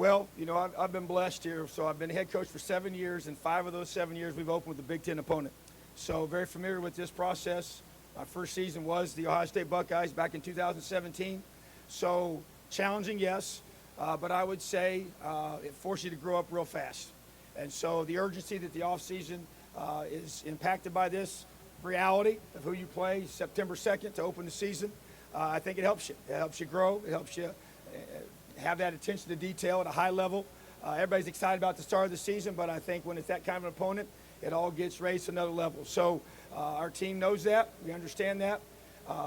Well, I've been blessed here. So I've been head coach for 7 years, and 5 of those 7 years we've opened with a Big Ten opponent. So very familiar with this process. My first season was the Ohio State Buckeyes back in 2017. So challenging, yes, but I would say it forced you to grow up real fast. And so the urgency that the offseason is impacted by this reality of who you play September 2nd to open the season, I think it helps you. It helps you grow. It helps you have that attention to detail at a high level. Everybody's excited about the start of the season, but I think when it's that kind of an opponent, it all gets raised to another level. So our team knows that. We understand that.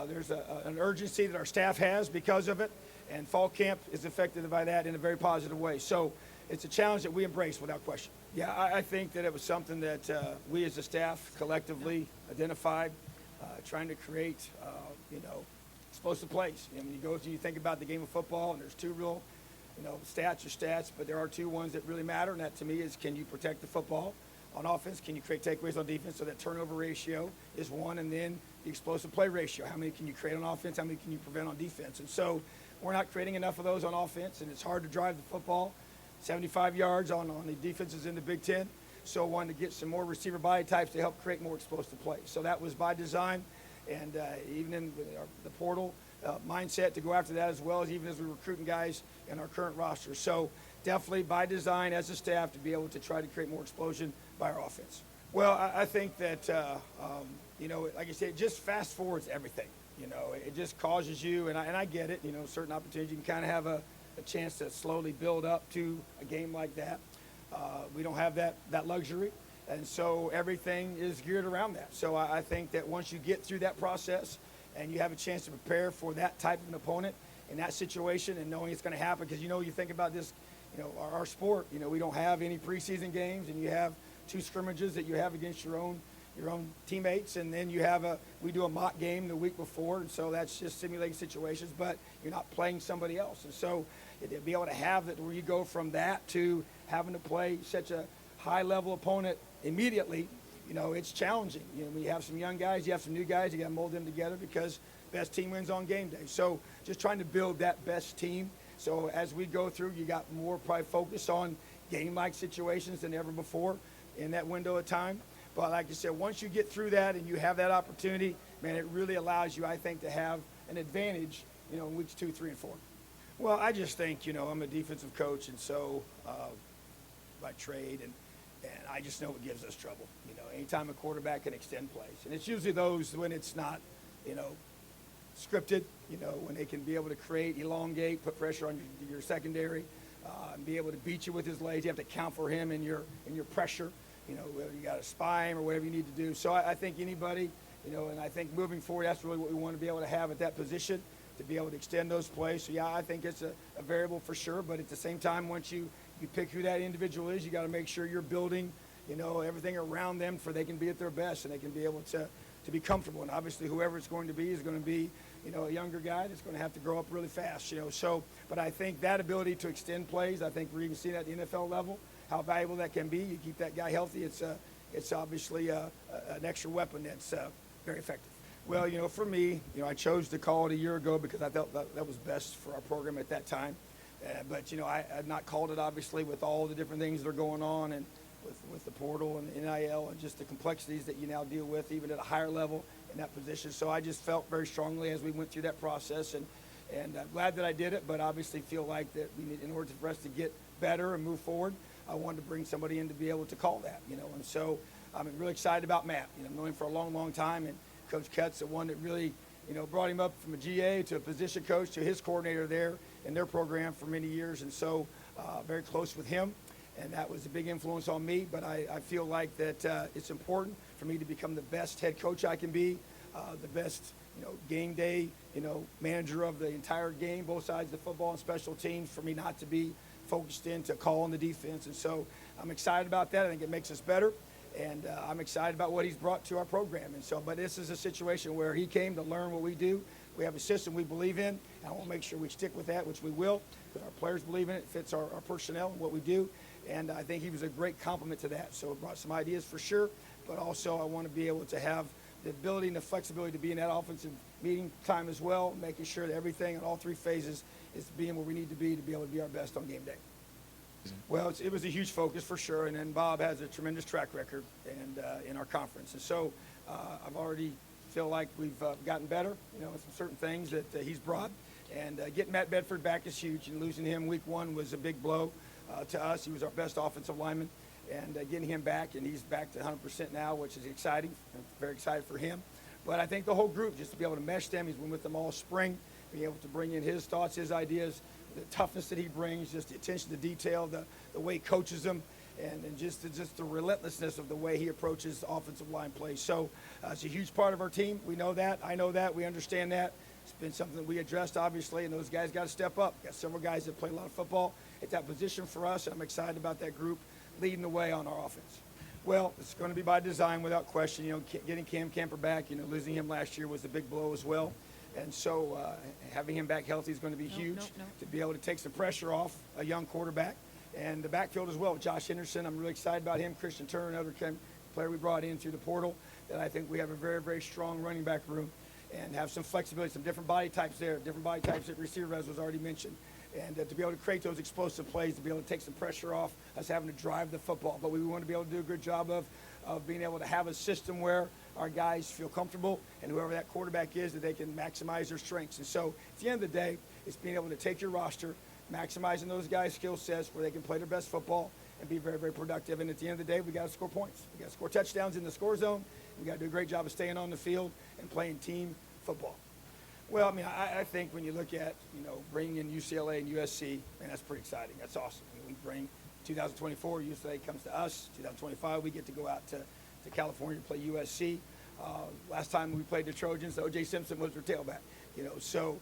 There's an urgency that our staff has because of it, and fall camp is affected by that in a very positive way. So it's a challenge that we embrace without question. Yeah, I think that it was something that we as a staff collectively identified, trying to create, explosive plays. When you think about the game of football, and there's two real, stats are stats, but there are two ones that really matter, and that to me is, can you protect the football on offense? Can you create takeaways on defense? So that turnover ratio is one, and then the explosive play ratio. How many can you create on offense? How many can you prevent on defense? And so we're not creating enough of those on offense, and it's hard to drive the football 75 yards on the defenses in the Big Ten. So I wanted to get some more receiver body types to help create more explosive plays. So that was by design. And even in the portal mindset to go after that, as well as even as we're recruiting guys in our current roster. So definitely by design as a staff to be able to try to create more explosion by our offense. Well, I think that, like I said, just fast forwards everything. It just causes you, and I get it, certain opportunities, you can kind of have a chance to slowly build up to a game like that. We don't have that luxury. And so everything is geared around that. So I think that once you get through that process and you have a chance to prepare for that type of an opponent in that situation and knowing it's going to happen, because you think about this, our sport, we don't have any preseason games, and you have two scrimmages that you have against your own teammates, and then we do a mock game the week before, and so that's just simulating situations, but you're not playing somebody else. And so to be able to have that, where you go from that to having to play such a high-level opponent immediately, it's challenging. We have some young guys, you have some new guys, you got to mold them together because best team wins on game day. So just trying to build that best team. So as we go through, you got more probably focus on game-like situations than ever before in that window of time. But like I said, once you get through that and you have that opportunity, man, it really allows you, I think, to have an advantage, in weeks 2, 3, and 4. Well, I just think, I'm a defensive coach, and so by trade, and I just know it gives us trouble. Anytime a quarterback can extend plays, and it's usually those when it's not, scripted, when they can be able to create, elongate, put pressure on your secondary, and be able to beat you with his legs. You have to account for him in your pressure. Whether you got to spy him or whatever you need to do. So I think anybody, and I think moving forward, that's really what we want to be able to have at that position, to be able to extend those plays. So yeah, I think it's a variable for sure. But at the same time, once you pick who that individual is, you got to make sure you're building, everything around them for they can be at their best and they can be able to be comfortable. And obviously, whoever it's going to be is going to be, a younger guy that's going to have to grow up really fast. So, but I think that ability to extend plays, I think we're even seeing at the NFL level how valuable that can be. You keep that guy healthy. It's obviously an extra weapon that's very effective. Well, for me, I chose to call it a year ago because I felt that was best for our program at that time. But I had not called it, obviously, with all the different things that are going on and with the portal and the NIL and just the complexities that you now deal with, even at a higher level in that position. So I just felt very strongly as we went through that process, and I'm glad that I did it, but obviously feel like that we need, in order for us to get better and move forward, I wanted to bring somebody in to be able to call that, And so I'm really excited about Matt. Known him for a long, long time, and Coach Kett's the one that really, brought him up from a GA to a position coach to his coordinator there in their program for many years, and so very close with him, and that was a big influence on me. But I feel like that it's important for me to become the best head coach I can be, the best, game day, manager of the entire game, both sides of the football and special teams, for me not to be focused in to call on the defense. And so I'm excited about that. I think it makes us better, and I'm excited about what he's brought to our program. And so, but this is a situation where he came to learn what we do. We have a system we believe in, and I want to make sure we stick with that, which we will, because our players believe in it. It fits our personnel and what we do, and I think he was a great complement to that. So it brought some ideas for sure, but also I want to be able to have the ability and the flexibility to be in that offensive meeting time as well, making sure that everything in all three phases is being where we need to be able to be our best on game day. Well, it was a huge focus for sure, and then Bob has a tremendous track record and in our conference, and so I've already feel like we've gotten better, some certain things that he's brought, and getting Matt Bedford back is huge, and losing him week one was a big blow to us. He was our best offensive lineman, and getting him back, and he's back to 100% now, which is exciting. I'm very excited for him. But I think the whole group, just to be able to mesh them, he's been with them all spring, being able to bring in his thoughts, his ideas, the toughness that he brings, just the attention to detail, the way he coaches them, and just the relentlessness of the way he approaches offensive line play. So it's a huge part of our team. We know that. I know that. We understand that. It's been something that we addressed, obviously, and those guys got to step up. Got several guys that play a lot of football at that position for us, and I'm excited about that group leading the way on our offense. Well, it's going to be by design without question. Getting Cam Camper back, losing him last year was a big blow as well. And so having him back healthy is going to be huge to be able to take some pressure off a young quarterback. And the backfield as well. Josh Henderson, I'm really excited about him. Christian Turner, another player we brought in through the portal, that I think we have a very, very strong running back room and have some flexibility, some different body types there, different body types at receiver, as was already mentioned. And to be able to create those explosive plays, to be able to take some pressure off us having to drive the football. But we want to be able to do a good job of being able to have a system where our guys feel comfortable, and whoever that quarterback is, that they can maximize their strengths. And so at the end of the day, it's being able to take your roster, maximizing those guys' skill sets where they can play their best football and be very, very productive. And at the end of the day, we got to score points. We got to score touchdowns in the score zone. We got to do a great job of staying on the field and playing team football. Well, I think when you look at, bringing in UCLA and USC, that's pretty exciting. That's awesome. We bring 2024, UCLA comes to us. 2025, we get to go out to California to play USC. Last time we played the Trojans, O.J. Simpson was their tailback. So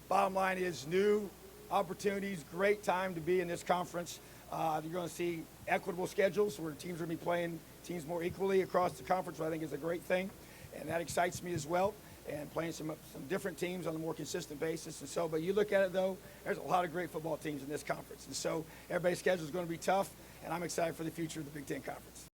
bottom line is new opportunities, great time to be in this conference. You're going to see equitable schedules where teams are going to be playing teams more equally across the conference, which I think is a great thing, and that excites me as well. And playing some different teams on a more consistent basis. And so, but you look at it, though, there's a lot of great football teams in this conference. And so everybody's schedule is going to be tough, and I'm excited for the future of the Big Ten Conference.